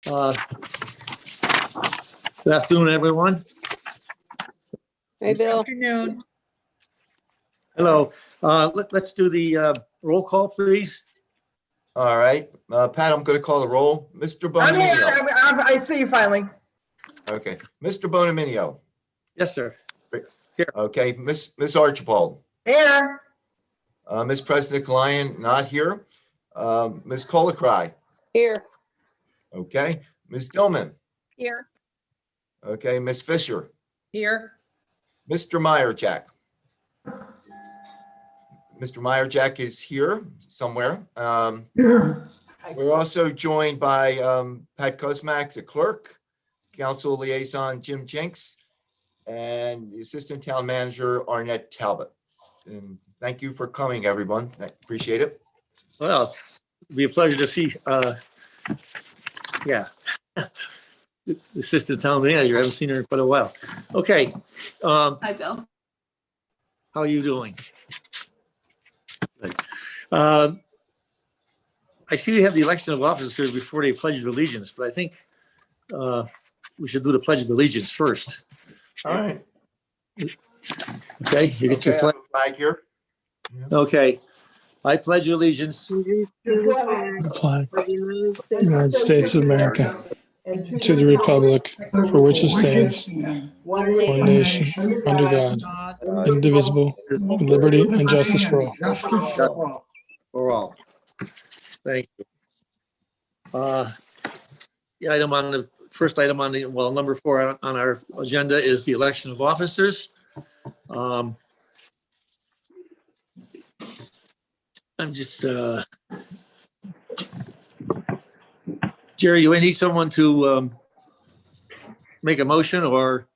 Good afternoon, everyone. Hey, Bill. Afternoon. Hello. Let's do the roll call, please. All right, Pat, I'm going to call the roll. Mr. I'm here. Bonaminio. I see you finally. Okay, Mr. Bonaminio. Yes, sir. Okay, Miss Archibald. Here. Miss President Lyon, not here. Miss Colacry. Here. Okay, Miss Dillman. Here. Okay, Miss Fisher. Here. Mr. Meyerjack. Mr. Meyerjack is here somewhere. We're also joined by Pat Kuzmak, the clerk, council liaison Jim Jenks, and the assistant town manager Arnett Talbot. And thank you for coming, everyone. I appreciate it. Well, it'd be a pleasure to see, yeah. The assistant town manager. I haven't seen her in quite a while. Okay. Hi, Bill. How are you doing? Good. I see we have the election of officers before they pledge of allegiance, but I think we should do the pledge of allegiance first. All right. Okay, you get your Okay, I flag. have a flag here. Okay, I pledge allegiance The flag of the United States of America, to the republic for which it stands, one nation, under God, indivisible, with liberty and justice for all. for all. Thank you. The item on the first item on the, well, number 4 on our agenda is the election of officers. I'm just, Jerry, do I need someone to make a motion or?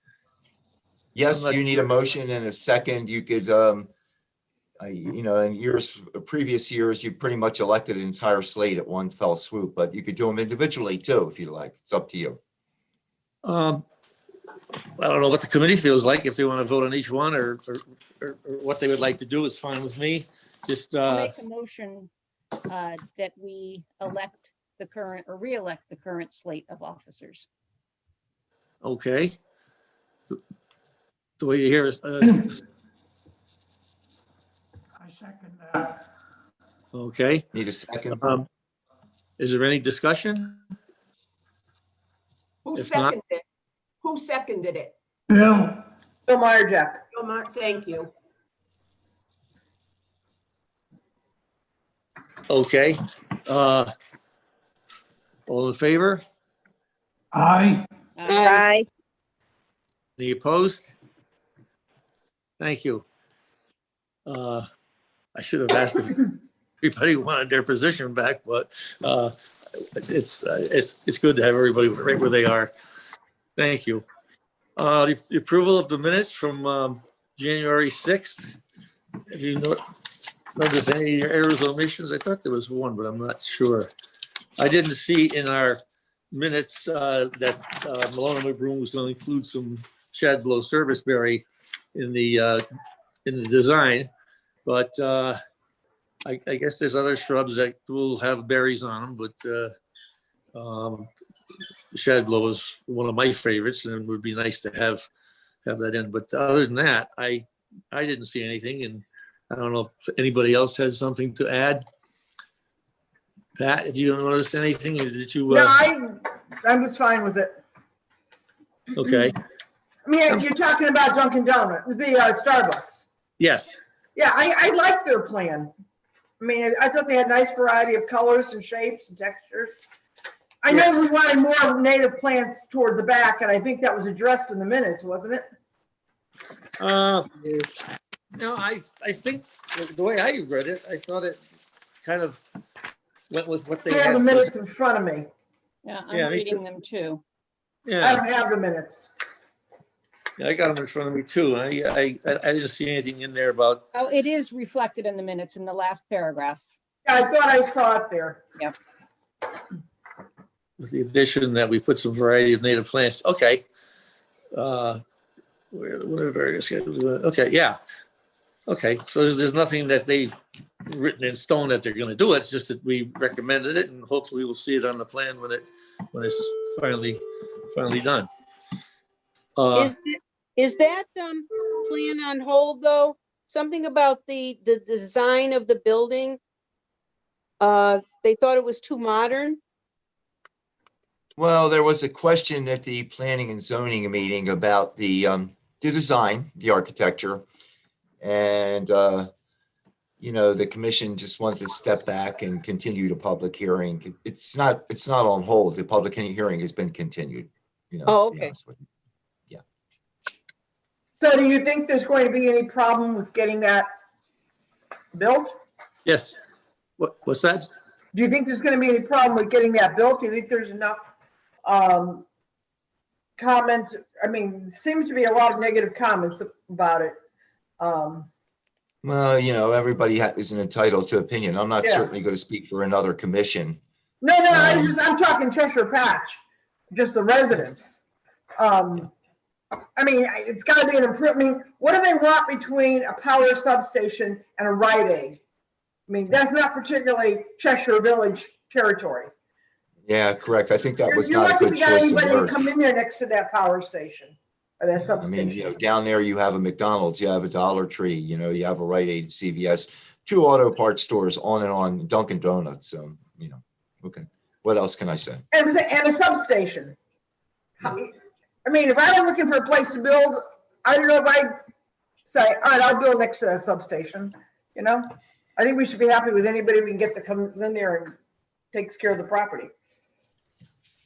Yes, Unless- you need a motion and a second. You could, you know, in previous years, you pretty much elected an entire slate at one fell swoop, but you could do them individually too, if you like. It's up to you. I don't know what the committee feels like, if they want to vote on each one or what they would like to do is fine with me. Just, I'll make a motion that we elect the current or re-elect the current slate of officers. okay. The way you hear is, I second that. okay. Need a second? Is there any discussion? Who If not- seconded it? Who seconded it? Bill, Bill Meyerjack. Bill thank you. Okay. All in favor? aye. Aye. Any opposed? Thank you. I should have asked if everybody wanted their position back, but it's good to have everybody right where they are. Thank you. The approval of the minutes from January 6th. Have you noticed any errors or omissions? I thought there was one, but I'm not sure. I didn't see in our minutes that Malone McBroom was going to include some shad blow serviceberry in the design, but I guess there's other shrubs that will have berries on them, but shad blow is one of my favorites, and it would be nice to have that in. But other than that, I didn't see anything, and I don't know if anybody else has something to add. Pat, if you noticed anything, or did you? No, I was fine with it. Okay. I mean, you're talking about Dunkin' Donuts, the Starbucks. Yes. Yeah, I like their plan. I mean, I thought they had a nice variety of colors and shapes and textures. I know we wanted more native plants toward the back, and I think that was addressed in the minutes, wasn't it? No, I think the way I read it, I thought it kind of went with what they I have had. the minutes in front of me. Yeah, Yeah, I'm me reading too. them too. I Yeah, don't have the minutes. yeah, I got them in front of me too. I didn't see anything in there about, Oh, it is reflected in the minutes in the last paragraph. Yeah, I thought I saw it there. with the addition that we put some variety of native plants. Okay. Where various schedules? Okay, yeah. Okay, so there's nothing that they've written in stone that they're going to do. It's just that we recommended it, and hopefully we'll see it on the plan when it's finally done. Is that plan on hold though? Something about the design of the building? They thought it was too modern? Well, there was a question at the planning and zoning meeting about the design, the architecture. And, the commission just wanted to step back and continue the public hearing. It's not on hold. The public hearing has been continued, Oh, to be okay. honest with you. So do you think there's going to be any problem with getting that built? Yes. What's that? Do you think there's going to be any problem with getting that built? Do you think there's enough comments? I mean, seems to be a lot of negative comments about it. Well, everybody isn't entitled to opinion. I'm not Yeah. certainly going to speak for another commission. No, I'm talking Cheshire Patch, just the residents. I mean, it's got to be an improvement. What do they want between a power substation and a Rite Aid? I mean, that's not particularly Cheshire Village territory. Yeah, correct. I think that was You're not a lucky good we got choice of anybody to word. come in there next to that power station or that I mean, substation. down there you have a McDonald's, you have a Dollar Tree, you have a Rite Aid, CVS, 2 auto parts stores, on and on, Dunkin' Donuts. Okay. What else can I say? And a substation. I mean, if I were looking for a place to build, I don't know if I'd say, all right, I'll build next to that substation. I think we should be happy with anybody we can get that comes in there and takes care of the property.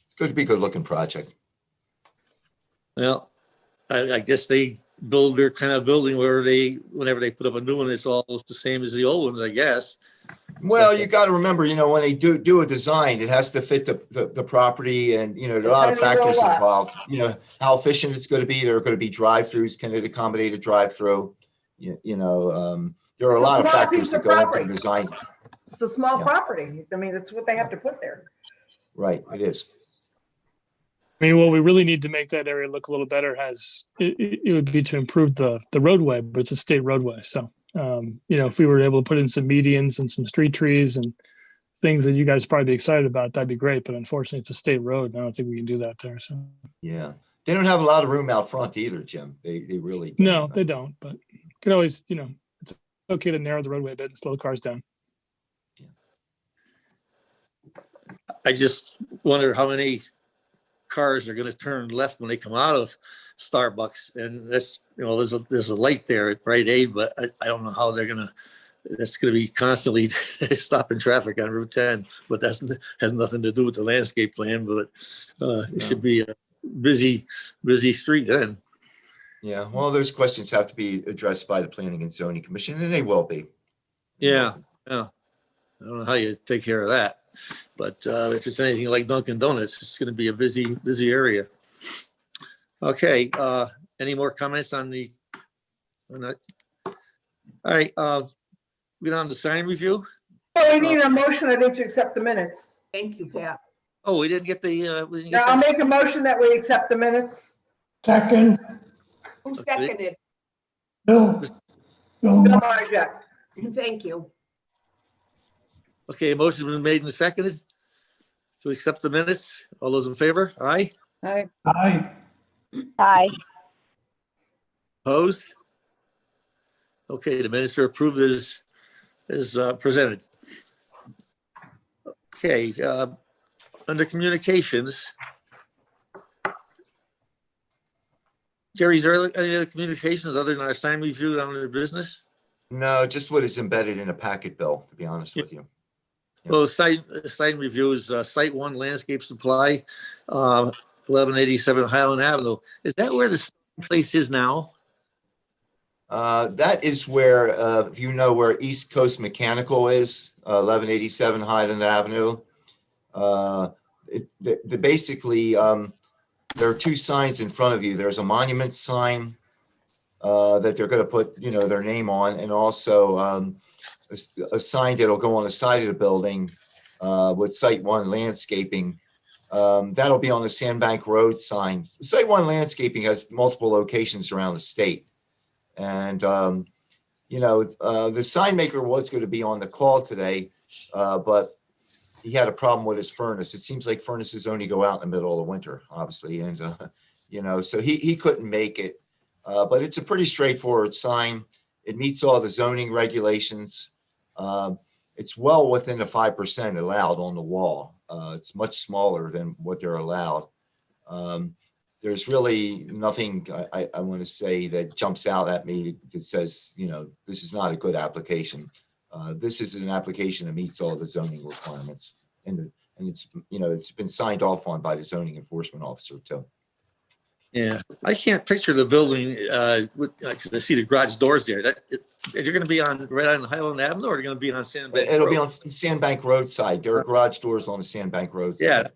It's going to be a good looking project. Well, I guess they build their kind of building where whenever they put up a new one, it's almost the same as the old ones, I guess. Well, you got to remember, when they do a design, it has to fit the property, and there are a lot of factors involved. How efficient it's going to be. There are going to be drive-throughs. Can it accommodate a drive-through? There are a lot of factors that go into the design. It's a small property. I mean, that's what they have to put there. Right, it is. I mean, what we really need to make that area look a little better it would be to improve the roadway, but it's a state roadway. So, if we were able to put in some medians and some street trees and things that you guys probably be excited about, that'd be great. But unfortunately, it's a state road. And I don't think we can do that there. So, Yeah, they don't have a lot of room out front either, Jim. They really don't. No, they don't. But you can always, it's okay to narrow the roadway a bit and slow cars down. I just wonder how many cars are going to turn left when they come out of Starbucks, and that's there's a light there at Rite Aid, but I don't know how they're gonna. That's going to be constantly stopping traffic on Route 10, but has nothing to do with the landscape plan. But it should be a busy street then. Yeah, well, those questions have to be addressed by the Planning and Zoning Commission, and they will be. Yeah. I don't know how you take care of that, but if it's anything like Dunkin' Donuts, it's going to be a busy area. Okay. Any more comments on that? All right. Get on the sign review. So we need a motion, I think, to accept the minutes. Thank you, Pat. Oh, we didn't get the. Now I'll make a motion that we accept the minutes. Second, Who seconded? Bill. Bill Bill, Marjack. Thank you. Okay, motion's been made and seconded to accept the minutes. All those in favor? Aye. Aye. aye. Aye. Opposed? Okay, the minutes are approved as presented. Okay, under communications. Jerry, is there any other communications other than our sign review on their business? No, just what is embedded in a packet, Bill, to be honest with you. Well, site review is Site 1 Landscape Supply, 1187 Highland Avenue. Is that where the place is now? That is where, if you know where East Coast Mechanical is, 1187 Highland Avenue. Basically, there are 2 signs in front of you. There's a monument sign that they're going to put, their name on, and also a sign that'll go on the side of the building with Site 1 Landscaping. That'll be on the Sandbank Road sign. Site 1 Landscaping has multiple locations around the state. And, the sign maker was going to be on the call today, but he had a problem with his furnace. It seems like furnaces only go out in the middle of winter, obviously, and so he couldn't make it. But it's a pretty straightforward sign. It meets all the zoning regulations. It's well within the 5% allowed on the wall. It's much smaller than what they're allowed. There's really nothing I want to say that jumps out at me that says, this is not a good application. This is an application that meets all the zoning requirements, and it's been signed off on by the zoning enforcement officer too. Yeah, I can't picture the building, because I see the garage doors there. You're going to be right on Highland Avenue, or you're going to be on Sandbank It'll be Road? on Sandbank Road side. There are garage doors on the Sandbank Road Yeah, side.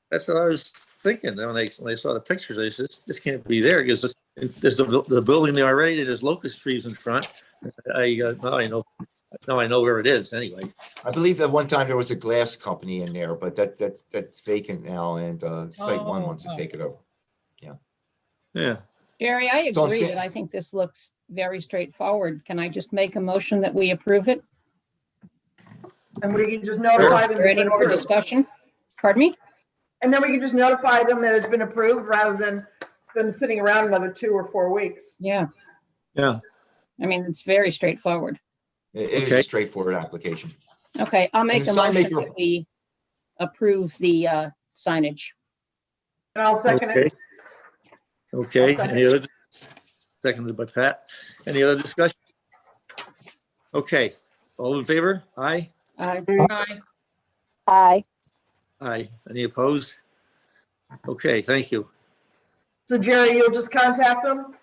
that's what I was thinking when I saw the pictures. I said, this can't be there, because there's the building there already, and there's locust trees in front. Now I know where it is anyway. I believe at one time there was a glass company in there, but that's vacant now, and Site One wants to take it over. Yeah. Jerry, I It's on agree Sa- that I think this looks very straightforward. Can I just make a motion that we approve it? And we can just notify Is them. there it's any been more approved. discussion? Pardon me? And then we can just notify them that it's been approved rather than them sitting around another 2 or 4 weeks. Yeah, Yeah. I mean, it's very straightforward. It is Okay. a straightforward application. Okay, I'll make the a sign motion maker- that we approve the signage. And I'll second Okay. it. Okay. I'll Any other? Seconded by Pat. Any other discussion? Okay. All in favor? Aye. Aye. Aye. Any opposed? Okay. Thank you. So Jerry, you'll just contact them?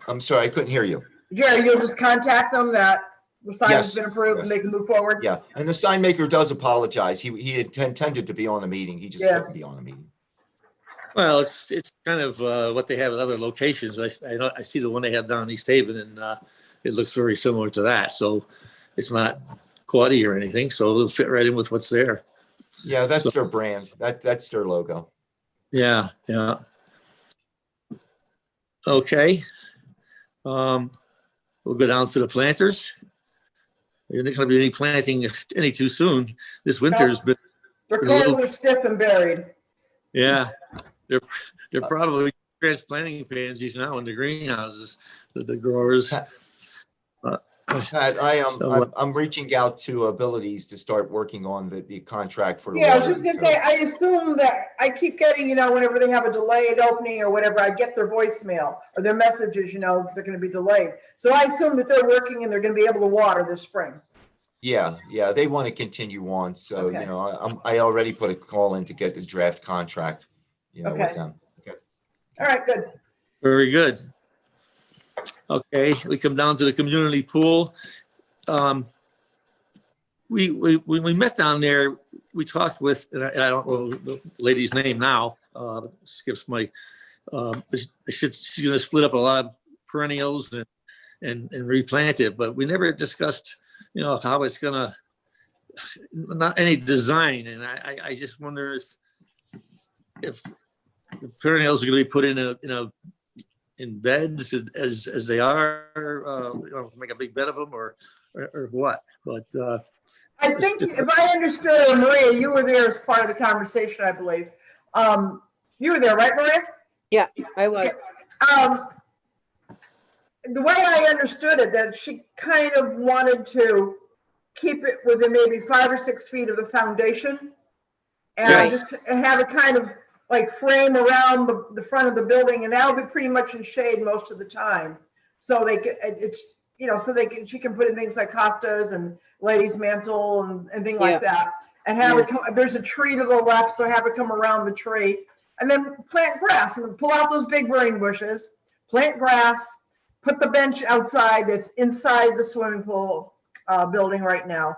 I'm sorry, I couldn't hear you. Jerry, you'll just contact them that the sign has Yes, been approved and yes. they can move forward? Yeah, and the sign maker does apologize. He had intended to be on the meeting. He just Yeah. couldn't be on the meeting. Well, it's kind of what they have at other locations. I see the one they have down in East Haven, and it looks very similar to that. So it's not gaudy or anything. So it'll fit right in with what's there. Yeah, that's their brand. That's their logo. Yeah, yeah. Okay. We'll go down to the planters. There's not going to be any planting any too soon. This winter's been, They're A little- currently stiff and buried. yeah. They're probably transplanting pansies now in the greenhouses, the growers. Pat, So, I'm reaching out to Abilities to start working on the contract for the Yeah, I was just watering. gonna say, I assume that I keep getting, whenever they have a delayed opening or whatever, I get their voicemail or their messages, they're gonna be delayed. So I assume that they're working and they're gonna be able to water this spring. Yeah, they want to continue on. So, Okay. I already put a call in to get the draft contract, Okay. with them. Okay. All right, good. Very good. Okay, we come down to the community pool. When we met down there, we talked with, and I don't know the lady's name now, skips my, she's gonna split up a lot of perennials and replant it, but we never discussed, how it's gonna, not any design, and I just wonder if the perennials are gonna be put in beds as they are, make a big bed of them or what, but, I think if I understood, Maria, you were there as part of the conversation, I believe. You were there, right, Maria? Yeah, I was. The way I understood it, that she kind of wanted to keep it within maybe 5 or 6 feet of the foundation. And Right. just have it kind of like frame around the front of the building, and that'll be pretty much in shade most of the time. So she can put in things like costas and ladies mantle and things like that. And have it come, there's a tree to the left, so have it come around the tree. And then plant grass and pull out those big burning bushes, plant grass, put the bench outside that's inside the swimming pool building right now.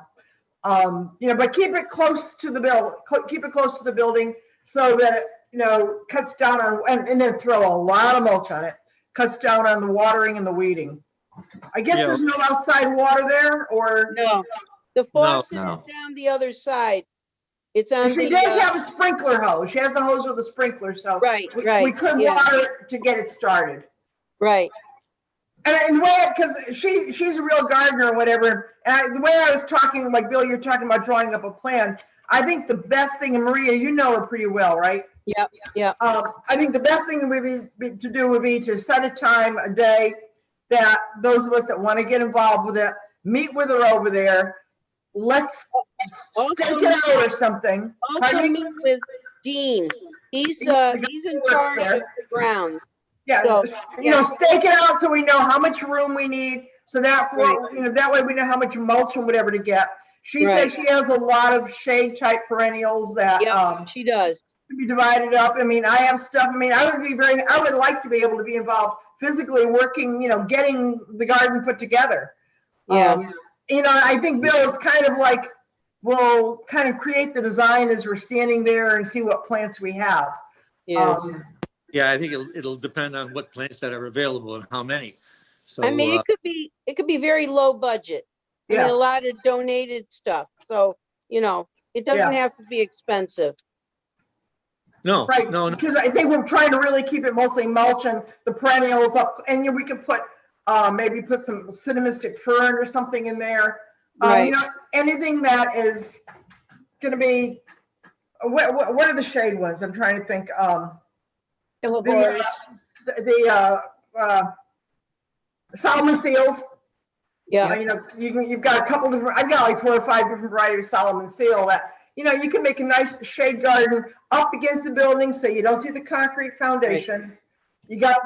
But keep it close to the building so that it, cuts down on, and then throw a lot of mulch on it, cuts down on the watering and the weeding. I guess there's no outside water there, or? No, the faucet is no. down the other side. It's on She the, does have a sprinkler hose. She has a hose with a sprinkler, so. right, We right, could yeah. water it to get it started. right. And the way, because she's a real gardener or whatever, and the way I was talking, like Bill, you're talking about drawing up a plan. I think the best thing, and Maria, you know her pretty well, right? Yep, yep. I think the best thing to do would be to set a time, a day, that those of us that want to get involved with it, meet with her over there. Let's stake it out or something. Also Pardon me? meet with Dean. He's in charge of the ground. Yeah, So, you know, stake it out so we know how much room we need, so that, you know, that way we know how much mulch and whatever to get. She says she has a lot of shade type perennials that, she does. to be divided up. I mean, I have stuff, I mean, I would like to be able to be involved physically working, you know, getting the garden put together. Yeah. You know, I think Bill is kind of like, we'll kind of create the design as we're standing there and see what plants we have. Yeah. Yeah, I think it'll depend on what plants that are available and how many. So, I mean, it could be very low budget. I mean, a lot of donated stuff. So, you know, it doesn't have to be expensive. no, Right, no, because I think we're trying to really keep it mostly mulch and the perennials up, and we could put, maybe put some cinnamomystic fern or something in there. You know, anything that is gonna be, what are the shade ones? I'm trying to think. Illinois. The Solomon seals. Yeah. You know, you've got a couple different, I've got like 4 or 5 different varieties of Solomon seal that, you know, you can make a nice shade garden up against the building so you don't see the concrete foundation. You got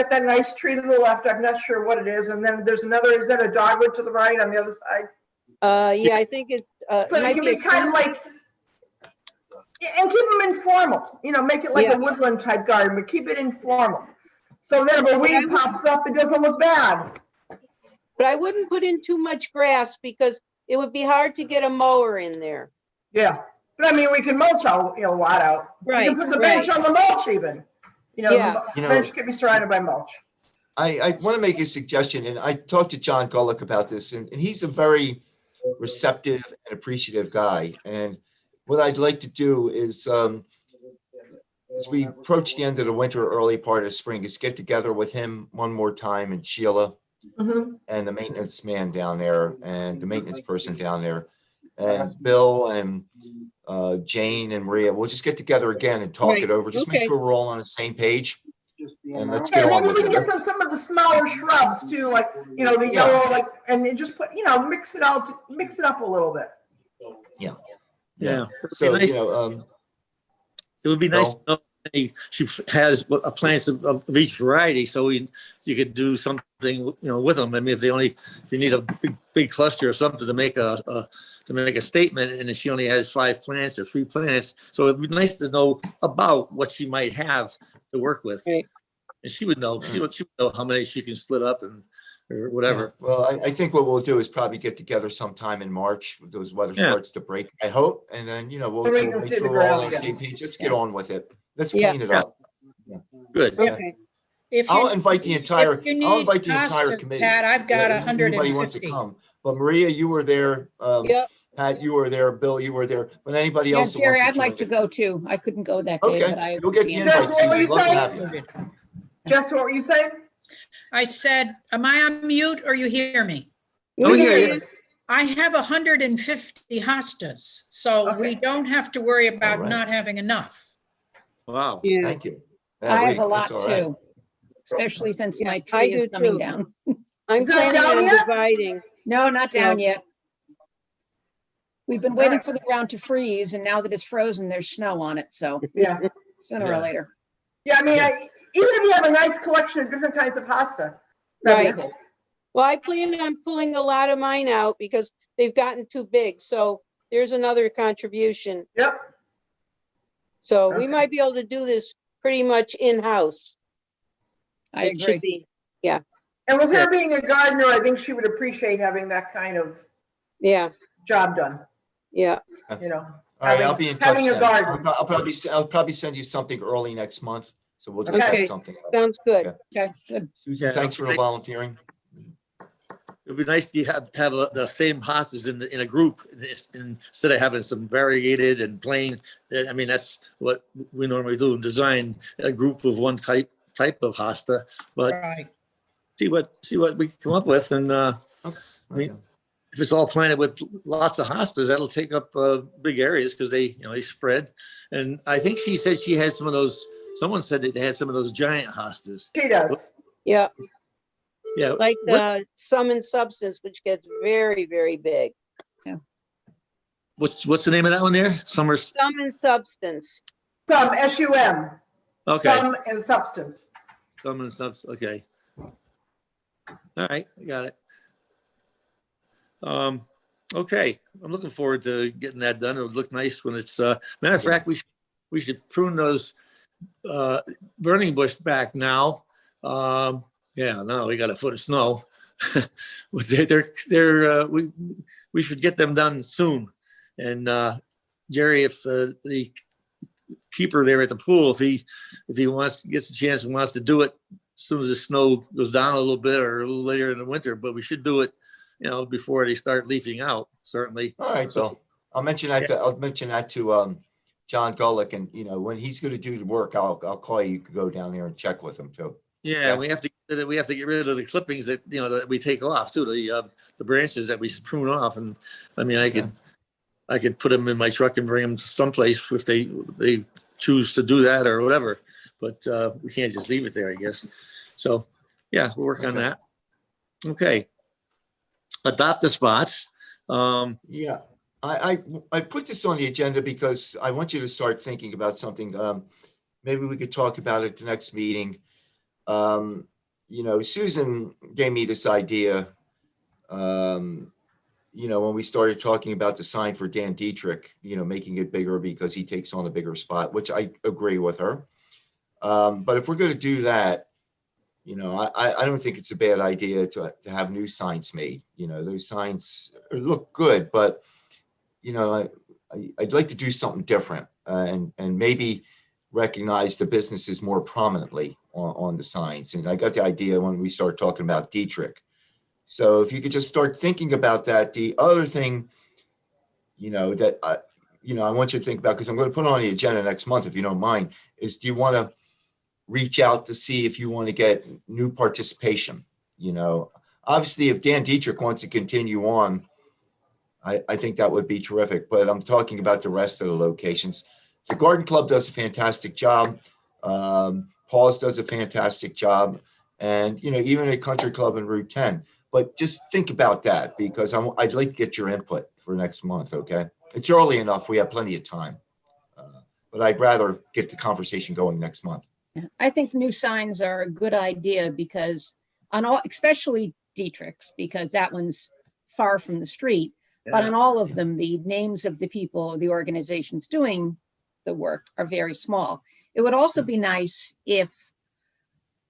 that nice tree to the left. I'm not sure what it is. And then there's another, is that a dogwood to the right on the other side? Yeah, I think it's, So it can be kind of like, and keep them informal, you know, make it like a woodland type garden, but keep it informal. So then if a weed pops up, it doesn't look bad. but I wouldn't put in too much grass because it would be hard to get a mower in there. Yeah, but I mean, we can mulch a lot out. Right, You can put the bench on the mulch even. You know, Yeah. the bench can be surrounded by mulch. I want to make a suggestion, and I talked to John Gullick about this, and he's a very receptive and appreciative guy. And what I'd like to do is, as we approach the end of the winter, early part of spring, is get together with him one more time, and Sheila and the maintenance man down there and the maintenance person down there, and Bill and Jane and Maria. We'll just get together again and talk it over. Just make sure we're all on the same page. And let's get And on then with we can it. get some of the smaller shrubs too, like, you know, the yellow, like, and you just put, you know, mix it up a little bit. yeah. So, nice. you know, It would be nice Bill? to know she has a plants of each variety, so you could do something, you know, with them. I mean, if you need a big cluster or something to make a statement, and if she only has 5 plants or 3 plants, so it'd be nice to know about what she might have to work with, Right. and she would know. She would know how many she can split up and or whatever. yeah. Well, I think what we'll do is probably get together sometime in March when those weather starts to break, I hope. And then, you know, we'll Then we make can see sure the we're all on ground the again. same page. Let's get on with it. Let's Yeah. clean it up. Good. Okay. If I'll you, invite the entire, if you I'll need invite the entire pasta, committee. Pat, I've got If anybody wants to 150. come. But Maria, you were there. Yep. Pat, you were there. Bill, you were there. But anybody Yeah, else that Jerry, wants I'd like to join go too. I couldn't go that day, but I. Okay, you'll get the would invite, Just what were Susan. you Love to saying? have you. Jess, what were you saying? I said, am I on mute or you hear me? Oh, We yeah, hear yeah. you. I have 150 hostas, so we don't have to worry about All right. not having enough. Wow. Yeah. Thank you. I have a That's lot all right. too, especially since my I tree do is coming too. down. I'm Is that planning down on yet? dividing. No, not down yet. We've been waiting Alright. for the ground to freeze, and now that it's frozen, there's snow on it, so Yeah. sooner or Yeah. later. Yeah, I mean, even if you have a nice collection of different kinds of pasta, that'd Right. be cool. Well, I plan on pulling a lot of mine out because they've gotten too big. So there's another contribution. Yep. So we Okay. might be able to do this pretty much in-house. I It should agree. be. And with Yeah. her being a gardener, I think she would appreciate having that kind of Yeah, job done, yeah. you know? All right, I'll Having- be in touch having a then. garden. I'll probably send you something early next month. So we'll just Okay. set something up. Sounds good. Okay, good. Susan, Yeah, thanks for okay. volunteering. It'd be nice to have the same hostas in a group instead of having some variegated and plain. I mean, that's what we normally do in design, a group of one type of hosta. But Right. see what we can come up with. And I mean, Okay. if it's all planted with lots of hostas, that'll take up big areas because they, they spread. And I think she said she had some of those. Someone said that they had some of those giant hostas. She does. Yeah, Yeah. like What, Sum and Substance, which gets very, very big. what's the name of that one there? Summer. Sum and Substance. Some, SUM. Okay. Some and substance. Summer and subs. Okay. All right, I got it. Okay, I'm looking forward to getting that done. It would look nice when it's, matter of fact, we should prune those, burning bush back now. Yeah, no, we got a foot of snow. We should get them done soon. And, Jerry, if, the keeper there at the pool, if he gets a chance and wants to do it as soon as the snow goes down a little bit or a little later in the winter, but we should do it, before they start leafing out, certainly. All right, Bill. I'll mention that to John Gullick, and when he's going to do the work, I'll call you. You could go down there and check with him too. Yeah, we have to get rid of the clippings that that we take off too, the branches that we prune off. And I mean, I could put them in my truck and bring them to someplace if they choose to do that or whatever. But we can't just leave it there, I guess. So yeah, we'll work on that. Okay. Adopted spots. Yeah, I put this on the agenda because I want you to start thinking about something. Maybe we could talk about it the next meeting. Susan gave me this idea, when we started talking about the sign for Dan Dietrich, making it bigger because he takes on a bigger spot, which I agree with her. But if we're going to do that, I don't think it's a bad idea to have new signs made. Those signs look good, but, I'd like to do something different and maybe recognize the businesses more prominently on the signs. And I got the idea when we started talking about Dietrich. So if you could just start thinking about that. The other thing, that I want you to think about, because I'm going to put it on the agenda next month, if you don't mind, is do you want to reach out to see if you want to get new participation? Obviously, if Dan Dietrich wants to continue on, I think that would be terrific. But I'm talking about the rest of the locations. The Garden Club does a fantastic job. Paul's does a fantastic job. And, even a country club in Route 10. But just think about that, because I'd like to get your input for next month, okay? It's early enough. We have plenty of time. But I'd rather get the conversation going next month. Yeah, I think new signs are a good idea because especially Dietrich's, because that one's far from the street. But on all of them, the names of the people, the organizations doing the work are very small. It would also be nice if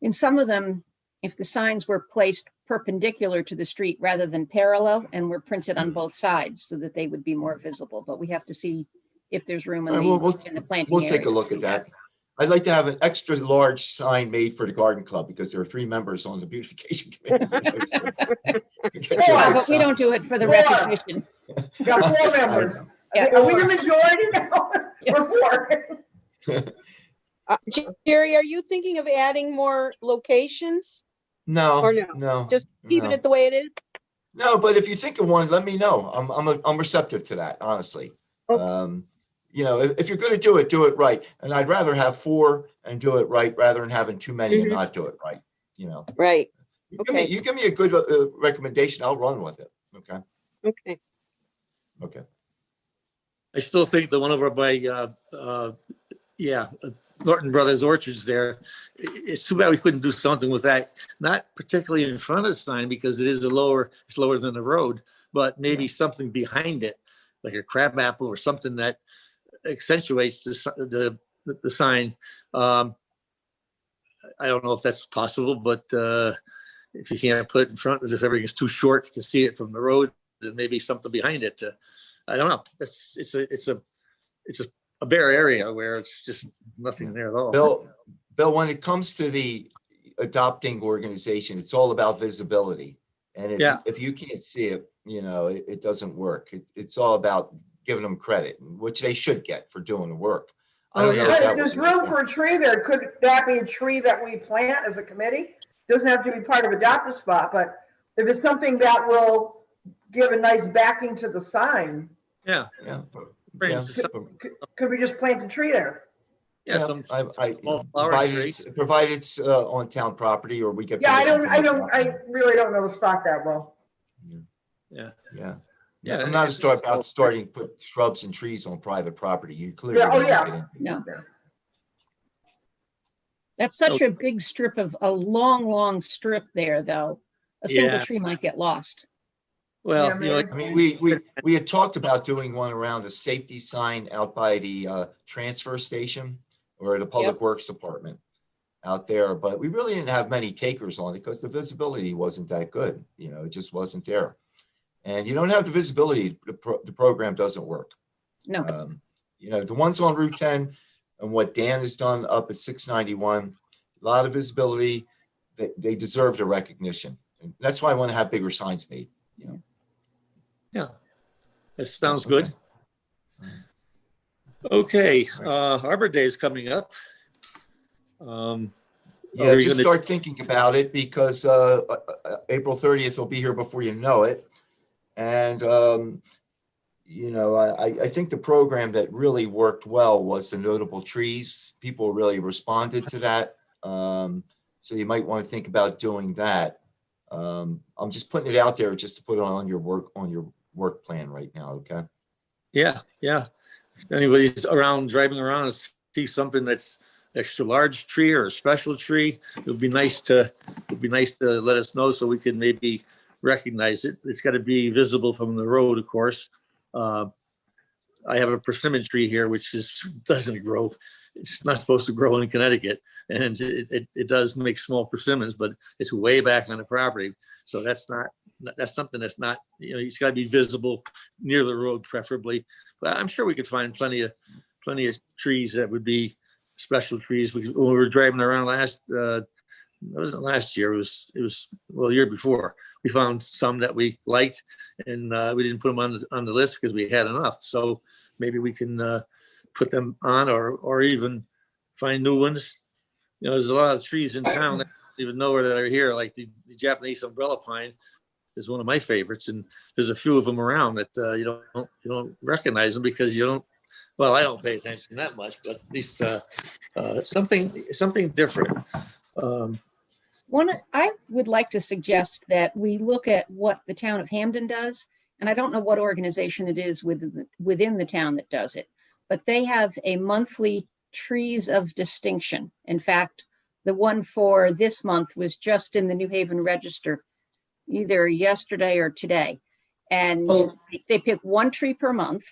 in some of them, if the signs were placed perpendicular to the street rather than parallel and were printed on both sides so that they would be more visible. But we have to see if there's room in the planting We'll take area a look at that. I'd like to have an extra large sign made for the Garden Club because there are 3 members on the beautification committee. Yeah, but we don't do it for the repetition. We got 4 members. Yeah. Are we the majority now? Or 4? Jerry, are you thinking of adding more locations? No, Or no? no. Just keeping no. it the way it is? No, but if you think of one, let me know. I'm receptive to that, honestly. Okay. If you're going to do it right. And I'd rather have 4 and do it right rather than having too many and not do it right. Right. You give me a good recommendation. I'll run with it. Okay. Okay. Okay. I still think the one over by, Norton Brothers Orchards there, it's too bad we couldn't do something with that. Not particularly in front of the sign because it's lower than the road, but maybe something behind it, like a crab apple or something that accentuates the sign. I don't know if that's possible, but if you can't put it in front, because everything's too short to see it from the road, then maybe something behind it. I don't know. It's a bare area where it's just nothing there at all. Bill, when it comes to the adopting organization, it's all about visibility. And if you can't see it, it doesn't work. It's all about giving them credit, which they should get for doing the work. I don't know But if if there's room for a tree there, could that be a tree that we plant as a committee? doesn't have to be part of adopted spot, but if it's something that will give a nice backing to the sign, Yeah, Yeah. Frames, Yeah. could we just plant a tree there? yeah, some I, small flower provided tree. it's on town property or we get. Yeah, permission from the I property. really don't know the spot that well. Yeah, Yeah. Yeah, I'm not it's- about starting to put shrubs and trees on private property. You clearly. Yeah, oh, don't yeah. get into No. Yeah. That's such a big strip of, a long strip there, though. A single Yeah. tree might get lost. well, Yeah, you know, maybe. I mean, we had talked about doing one around the safety sign out by the transfer station or the Public Works Department out there, but we really didn't have many takers on it because the visibility wasn't that good. You know, it just wasn't there. And you don't have the visibility, the program doesn't work. No, You know, the ones on Route 10 and what Dan has done up at 691, a lot of visibility, they deserve the recognition. And that's why I want to have bigger signs made. You know? yeah, that sounds Okay. good. Okay, Arbor Day is coming up. Yeah, Are we just gonna- start thinking about it because April 30th will be here before you know it. And, you know, I think the program that really worked well was the notable trees. People really responded to that. So you might want to think about doing that. I'm just putting it out there just to put it on your work plan right now. Okay. Yeah, yeah. If anybody's around, driving around and see something that's extra large tree or a special tree, it would be nice to let us know so we can maybe recognize it. It's got to be visible from the road, of course. I have a persimmon tree here, which doesn't grow. It's not supposed to grow in Connecticut, and it does make small persimmons, but it's way back on the property. So that's something that's not, you know, it's got to be visible near the road, preferably. But I'm sure we could find plenty of trees that would be special trees. When we were driving around it wasn't last year. It was the year before. We found some that we liked, and we didn't put them on the list because we had enough. So maybe we can put them on, or even find new ones. You know, there's a lot of trees in town that I don't even know where they're here. Like the Japanese umbrella pine is one of my favorites, and there's a few of them around that you don't recognize them because you don't. Well, I don't pay attention that much, but at least something different. I would like to suggest that we look at what the town of Hamden does. And I don't know what organization it is within the town that does it, but they have a monthly Trees of Distinction. In fact, the one for this month was just in the New Haven Register, either yesterday or today. And they pick one tree per month,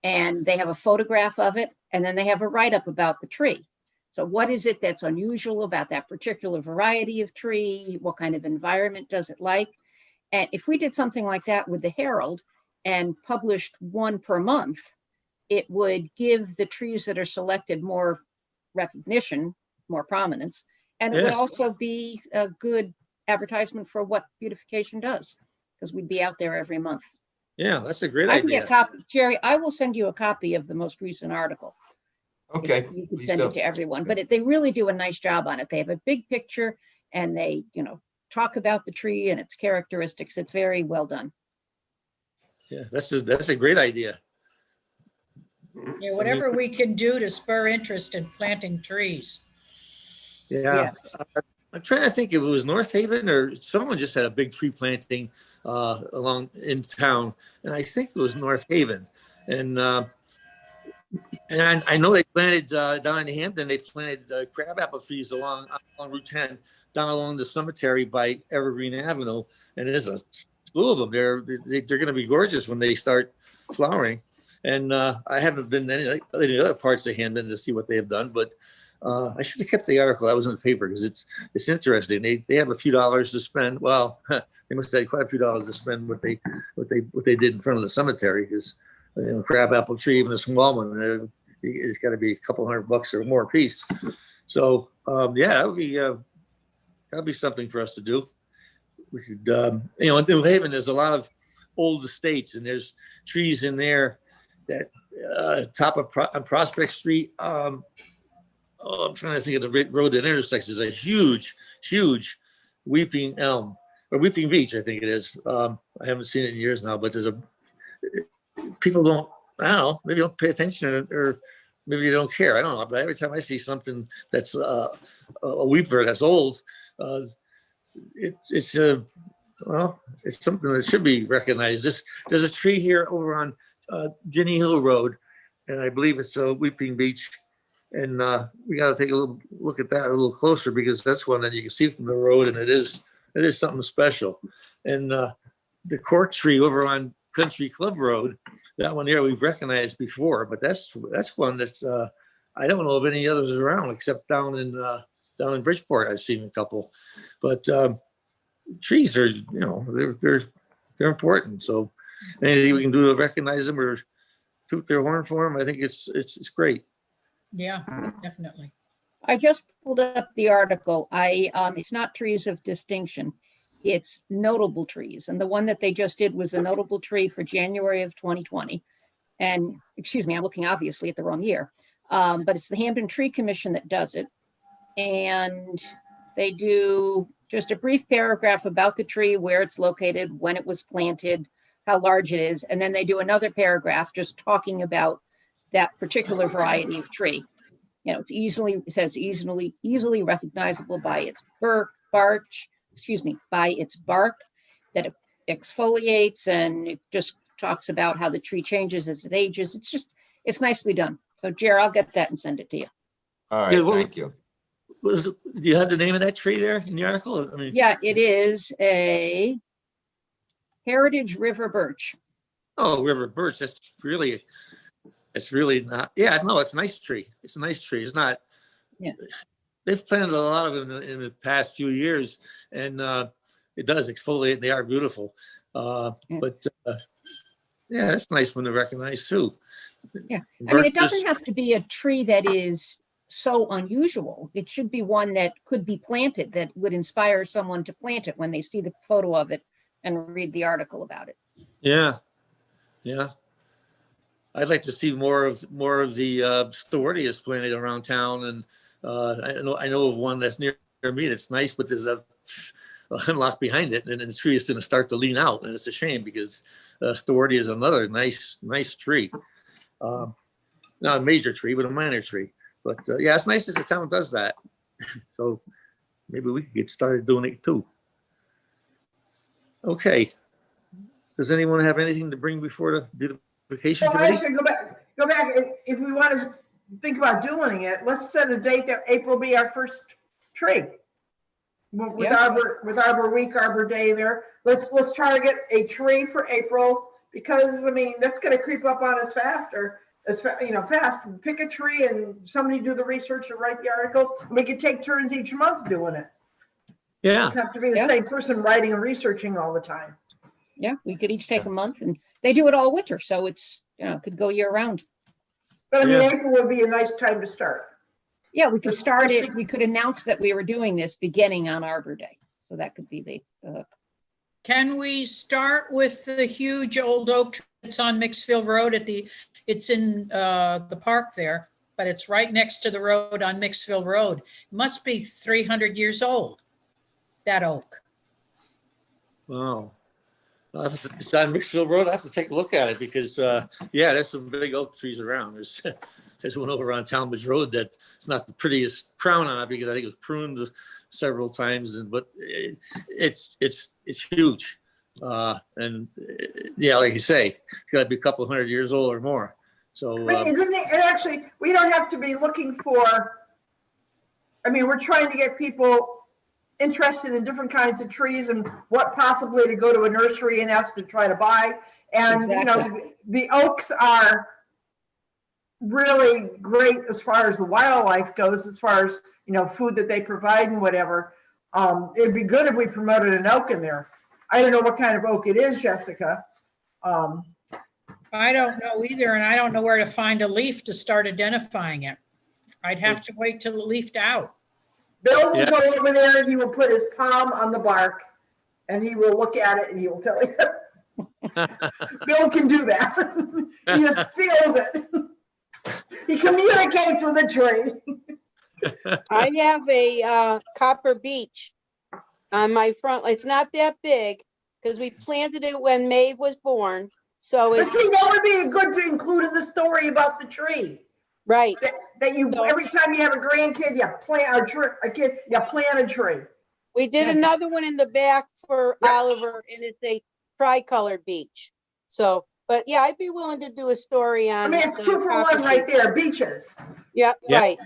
and they have a photograph of it, and then they have a write-up about the tree. So what is it that's unusual about that particular variety of tree? What kind of environment does it like? And if we did something like that with the Herald and published one per month, it would give the trees that are selected more recognition, more prominence, and it would Yes. also be a good advertisement for what Beautification does, because we'd be out there every month. Yeah, that's a great I can get a idea. copy. Jerry, I will send you a copy of the most recent article. Okay. You could please send do. it to everyone, but they really do a nice job on it. They have a big picture and they, talk about the tree and its characteristics. It's very well done. Yeah, that's a great idea. Yeah, whatever we can do to spur interest in planting trees. Yeah. Yes. I'm trying to think if it was North Haven or someone just had a big tree planting along in town, and I think it was North Haven. And I know they planted down in Hampton. They planted crabapple trees along Route 10, down along the cemetery by Evergreen Avenue, and there's a slew of them. They're going to be gorgeous when they start flowering. And I haven't been to any other parts of Hampton to see what they have done, but I should have kept the article. That was in the paper because it's interesting. They have a few dollars to spend. Well, they must have had quite a few dollars to spend what they did in front of the cemetery. Because crabapple tree, even a small one, it's got to be a couple $100 or more a piece. So yeah, that'd be something for us to do. We could, in New Haven, there's a lot of old estates, and there's trees in there that top of on Prospect Street. I'm trying to think of the road that intersects. There's a huge Weeping Elm, or Weeping Beach, I think it is. I haven't seen it in years now, but people don't, I don't know, maybe don't pay attention, or maybe they don't care. I don't know. But every time I see something that's a weeper that's old, it's well, it's something that should be recognized. There's a tree here over on Ginny Hill Road, and I believe it's a Weeping Beach. And we got to take a little look at that a little closer, because that's one that you can see from the road, and it is something special. And the cork tree over on Country Club Road, that one here we've recognized before, but that's one that's I don't know of any others around except down in Bridgeport. I've seen a couple, but trees are, they're important. So anything we can do to recognize them or toot their horn for them, I think it's great. Yeah, definitely. I just pulled up the article. It's not trees of distinction. It's notable trees. And the one that they just did was a notable tree for January of 2020. And excuse me, I'm looking obviously at the wrong year. But it's the Hampton Tree Commission that does it. And they do just a brief paragraph about the tree, where it's located, when it was planted, how large it is. And then they do another paragraph just talking about that particular variety of tree. It says easily recognizable by its bark, that it exfoliates, and it just talks about how the tree changes as it ages. It's nicely done. So Jer, I'll get that and send it to you. All right, Yeah, well, thank you. Do you have the name of that tree there in the article? I mean, Yeah, it is a Heritage River Birch. oh, River Birch. It's really not. Yeah, no, it's a nice tree. It's a nice tree. It's not. Yeah. They've planted a lot of them in the past few years, and it does exfoliate, and they are beautiful. But yeah, that's a nice one to recognize too. Yeah, I mean, it Birches- doesn't have to be a tree that is so unusual. It should be one that could be planted, that would inspire someone to plant it when they see the photo of it and read the article about it. Yeah, yeah. I'd like to see more of the Stewardias planted around town, and I know of one that's near me that's nice, but there's a hemlock behind it, and then the tree is going to start to lean out, and it's a shame because Stewardia is another nice tree. Not a major tree, but a minor tree. But yeah, it's nice that the town does that. So maybe we could get started doing it too. Okay. Does anyone have anything to bring before the beautification Well, committee? actually, go back. If we want to think about doing it, let's set a date that April be our first tree. With Arbor Week, Arbor Day there. Let's try to get a tree for April, because I mean, that's going to creep up on us faster. Fast. Pick a tree and somebody do the research and write the article. We could take turns each month doing it. It Yeah, doesn't have to be the same person writing and researching all the time. Yeah, we could each take a month, and they do it all winter, so it's, could go year round. But I mean, Yeah. April would be a nice time to start. Yeah, we could start it. We could announce that we were doing this beginning on Arbor Day. So that could be the hook. Can we start with the huge old oak tree that's on Mixfield Road it's in the park there, but it's right next to the road on Mixfield Road. It must be 300 years old, that oak. wow. It's on Mixfield Road. I have to take a look at it because, yeah, there's some big oak trees around. There's one over on Talmadge Road that it's not the prettiest crown on it because I think it was pruned several times, but it's huge. And yeah, like you say, it's got to be a couple 100 years old or more. So and actually, we don't have to be looking for. I mean, we're trying to get people interested in different kinds of trees and what possibly to go to a nursery and ask to try to buy. And Exactly. the oaks are really great as far as the wildlife goes, as far as food that they provide and whatever. It'd be good if we promoted an oak in there. I don't know what kind of oak it is, Jessica. I don't know either, and I don't know where to find a leaf to start identifying it. I'd have to wait till it leafed out. Bill will Yeah. go over there and he will put his palm on the bark and he will look at it and he will tell you. Bill can do that. He just feels it. He communicates with the tree. I have a copper beech. on my front. It's not that big because we planted it when Maeve was born. So But it's see, that would be good to include in the story about the tree. right. That you, So- every time you have a grandkid, you plant a tree, you plant a tree. We did Yeah. another one in the back for Yeah. Oliver, and it's a tri-colored beach. So, but yeah, I'd be willing to do a story on. I mean, it's the 2 for 1 property. right there, beaches. Yeah, Yeah. right.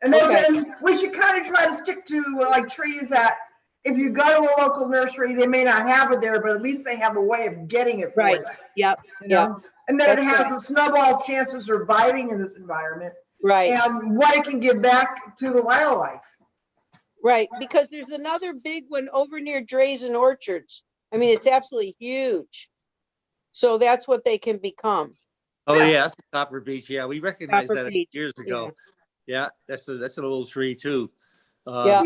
And those, Okay. and we should kind of try to stick to like trees that if you go to a local nursery, they may not have it there, but at least they have a way of getting it for Right. you. Yep. You know? And then it That's has a snowball's chance of surviving in this environment Right, and what it can give back to the wildlife. right. Because there's another big one over near Drazen Orchards. I mean, it's absolutely huge. So that's what they can become. Oh, yeah, that's Copper Beach. Yeah, we recognized Copper that Beach, years ago. Yeah, that's an old tree too. Yeah.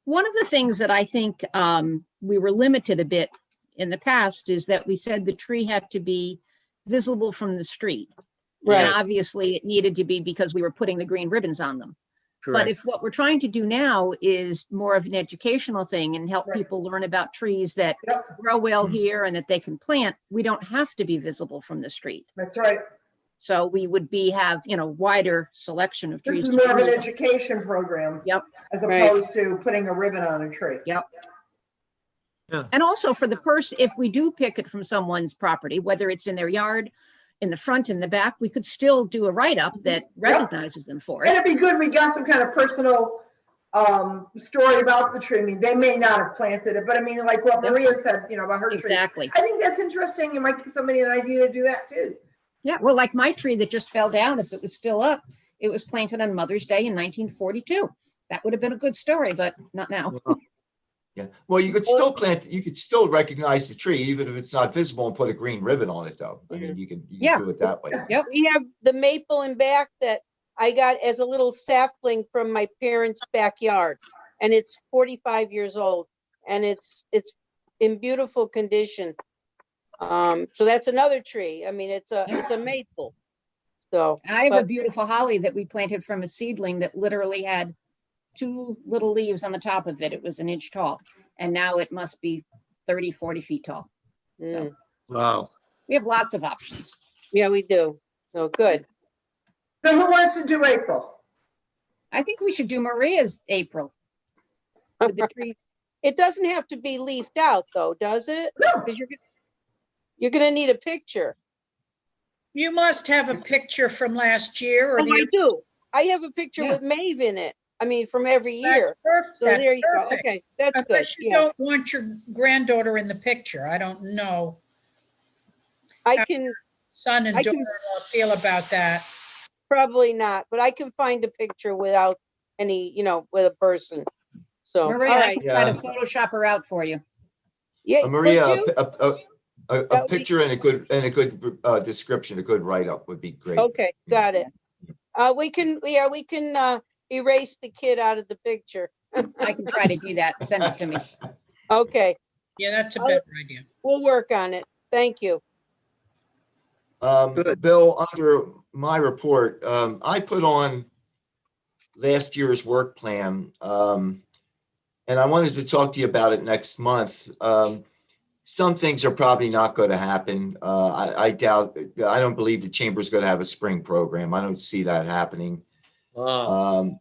One of the things that I think we were limited a bit in the past is that we said the tree had to be visible from the street. And Right, obviously it needed to be because we were putting the green ribbons on them. But Correct. if what we're trying to do now is more of an educational thing and help Right. people learn about trees that Yep, grow well here and that they can plant, we don't have to be visible from the street. that's right. So we would have, wider selection of trees. This is to more of an choose from. education program. Yep. As Right. opposed to putting a ribbon on a tree. Yep. Yeah. And also for the person, if we do pick it from someone's property, whether it's in their yard, in the front, in the back, we could still do a write-up that recognizes them for And it. it'd be good, we got some kind of personal story about the tree. I mean, they may not have planted it, but I mean, like what Yep. Maria said, about her tree. Exactly. I think that's interesting. It might give somebody an idea to do that too. Yeah, well, like my tree that just fell down, if it was still up, it was planted on Mother's Day in 1942. That would have been a good story, but not now. Yeah, well, you could still recognize the tree, even if it's not visible, and put a green ribbon on it, though. I mean, you can Yeah. do it that way. Yep. we have the maple in back that I got as a little sapling from my parents' backyard. And it's 45 years old and it's in beautiful condition. So that's another tree. I mean, it's a maple. So, I have a but- beautiful holly that we planted from a seedling that literally had 2 little leaves on the top of it. It was an inch tall. And now it must be 30, 40 feet tall. mm, Wow. We have lots of options. yeah, we do. So good. So who wants to do April? I think we should do Maria's April. With the tree. It doesn't have to be leafed out though, does it? No. Because you're gonna need a picture. You must have a picture from last year or Oh, the I year. do. I have a picture Yeah. with Maeve in it. I mean, from every That's year. perfect. So That's there you go. perfect. Okay, that's good. Unless you Yeah, don't want your granddaughter in the picture. I don't know. I can, Son and I daughter can- feel about that. probably not, but I can find a picture without any, with a person. So, all Maria, I right. can try to Yeah. Photoshop her out for you. Yeah, Maria, could you? a That would be- picture and a good description, a good write-up would be great. Okay, got it. We can erase the kid out of the picture. I can try to do that. Send it to me. Okay, Yeah, that's a Oh. better idea. we'll work on it. Thank you. Good. Bill, under my report, I put on last year's work plan, and I wanted to talk to you about it next month. Some things are probably not going to happen. I don't believe the chamber's going to have a spring program. I don't see that happening. Wow.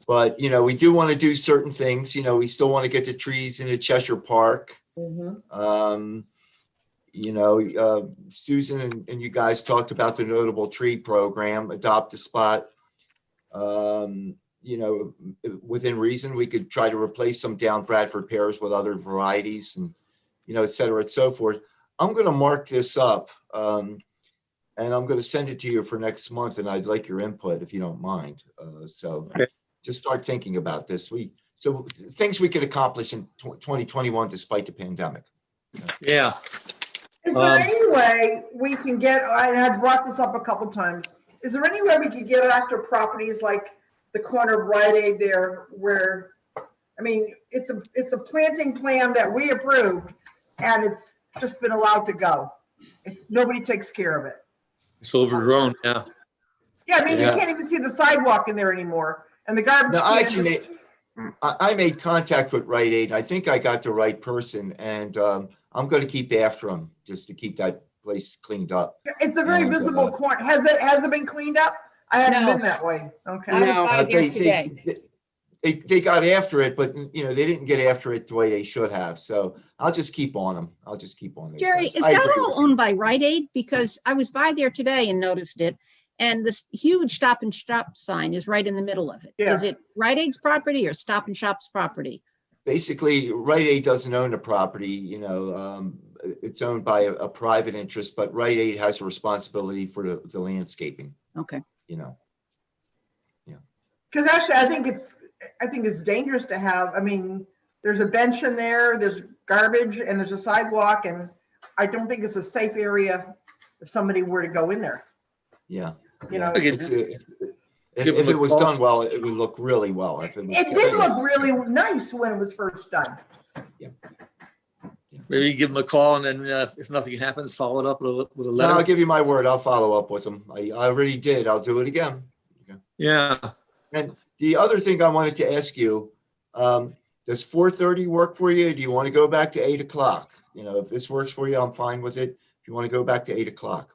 But, we do want to do certain things. We still want to get the trees into Cheshire Park. Susan and you guys talked about the notable tree program, adopt a spot. Within reason, we could try to replace some down Bradford pears with other varieties and, et cetera, and so forth. I'm going to mark this up and I'm going to send it to you for next month. And I'd like your input if you don't mind. Okay. Just start thinking about this. So things we could accomplish in 2021 despite the pandemic. Yeah. Is there any way we can get, I've brought this up a couple times. Is there any way we could get after properties like the corner of Rite Aid there where, it's a planting plan that we approved and it's just been allowed to go. Nobody takes care of it. It's overgrown. Yeah. Yeah, you Yeah. can't even see the sidewalk in there anymore and the garbage. No, can actually, just- I made contact with Rite Aid. I think I got the right person, and I'm going to keep after them just to keep that place cleaned up. It's a very And, visible corner. Has it been cleaned up? I hadn't No. been that way. Okay. I was No. by there today. They got after it, but they didn't get after it the way they should have. So I'll just keep on them. I'll just keep on those Jerry, guys. is I that agree all with you. owned by Rite Aid? Because I was by there today and noticed it. And this huge Stop and Shop sign is right in the middle of it. Yeah. Is it Rite Aid's property or Stop and Shop's property? Basically, Rite Aid doesn't own the property, it's owned by a private interest, but Rite Aid has a responsibility for the landscaping, Okay. Because actually, I think it's dangerous to have, there's a bench in there, there's garbage, and there's a sidewalk, and I don't think it's a safe area if somebody were to go in there. Yeah. You know, Okay. If it was done well, it would look really well. If it was it did look really nice when it was first done. Maybe give them a call, and then if nothing happens, follow it up with a No, letter. I'll give you my word. I'll follow up with them. I already did. I'll do it again. Yeah. And the other thing I wanted to ask you, does 4:30 work for you? Do you want to go back to 8 o'clock? If this works for you, I'm fine with it. If you want to go back to 8 o'clock.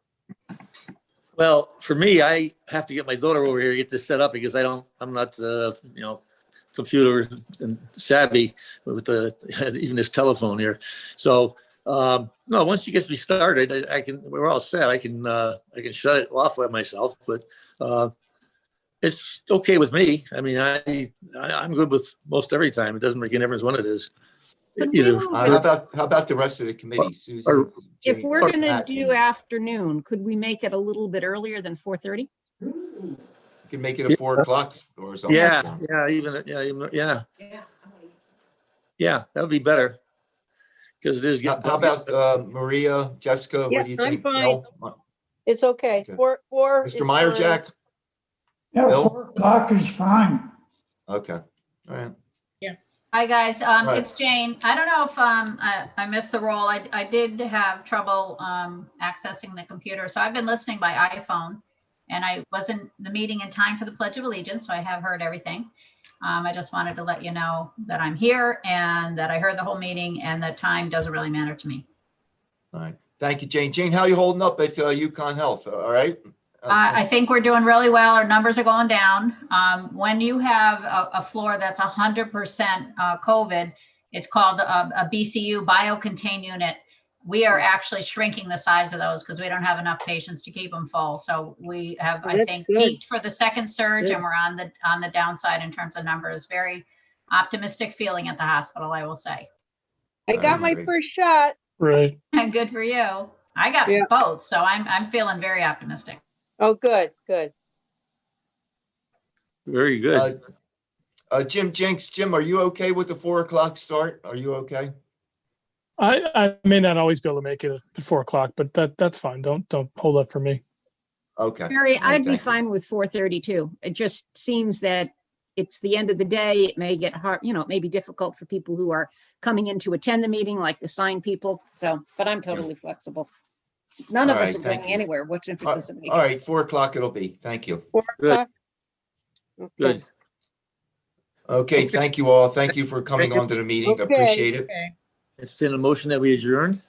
Well, for me, I have to get my daughter over here to get this set up because I'm not, computer and savvy with even this telephone here. So, no, once she gets me started, we're all set. I can shut it off by myself, but, it's okay with me. I'm good with most every time. It doesn't make a difference when it is. Could we Either, move How about the rest of the committee, Susan? If Jay, we're gonna Pat, do afternoon, could we make it a little bit earlier than 4:30? You can make it at 4 o'clock or something. yeah, that would be better. Because it is How getting. about Maria, Jessica? Yeah, What do you I'm think? fine. No? It's okay. Okay. Four Mr. is Meyer, fine. Jack? Yeah, Bill? 4 o'clock is fine. Okay, all right. Hi, guys. Right. It's Jane. I don't know if I missed the roll. I did have trouble accessing the computer, so I've been listening by iPhone, and I wasn't the meeting in time for the Pledge of Allegiance, so I have heard everything. I just wanted to let you know that I'm here and that I heard the whole meeting, and that time doesn't really matter to me. All right. Thank you, Jane. Jane, how are you holding up at UConn Health? All right? I think we're doing really well. Our numbers are going down. When you have a floor that's 100% COVID, it's called a BCU, biocontained unit. We are actually shrinking the size of those because we don't have enough patients to keep them full. So we have, I That's think, good. peaked for the second surge, Good. and we're on the downside in terms of numbers. Very optimistic feeling at the hospital, I will say. I got my Great. first shot. Right. And good for you. I got Yeah. both, so I'm feeling very optimistic. Oh, good. Very good. Jim Jenks, Jim, are you okay with the 4 o'clock start? Are you okay? I may not always be able to make it at 4 o'clock, but that's fine. Don't hold up for me. Okay. Mary, All right, I'd be thank you. fine with 4:30 too. It just seems that it's the end of the day. It may get hard, it may be difficult for people who are coming in to attend the meeting, like the sign people. So, but I'm totally flexible. None of All us right, are thank going you. anywhere. What difference does it make? All right, 4 o'clock it'll be. Thank you. 4 Good. o'clock. Okay. Good. Okay, thank you all. Thank you for coming on to the meeting. Okay. Appreciate it. Okay. It's in a motion that we adjourn.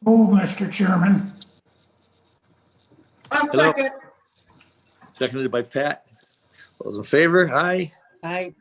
Oh, Mr. Chairman. I'll Hello. second. Seconded by Pat. All those in favor? Aye. I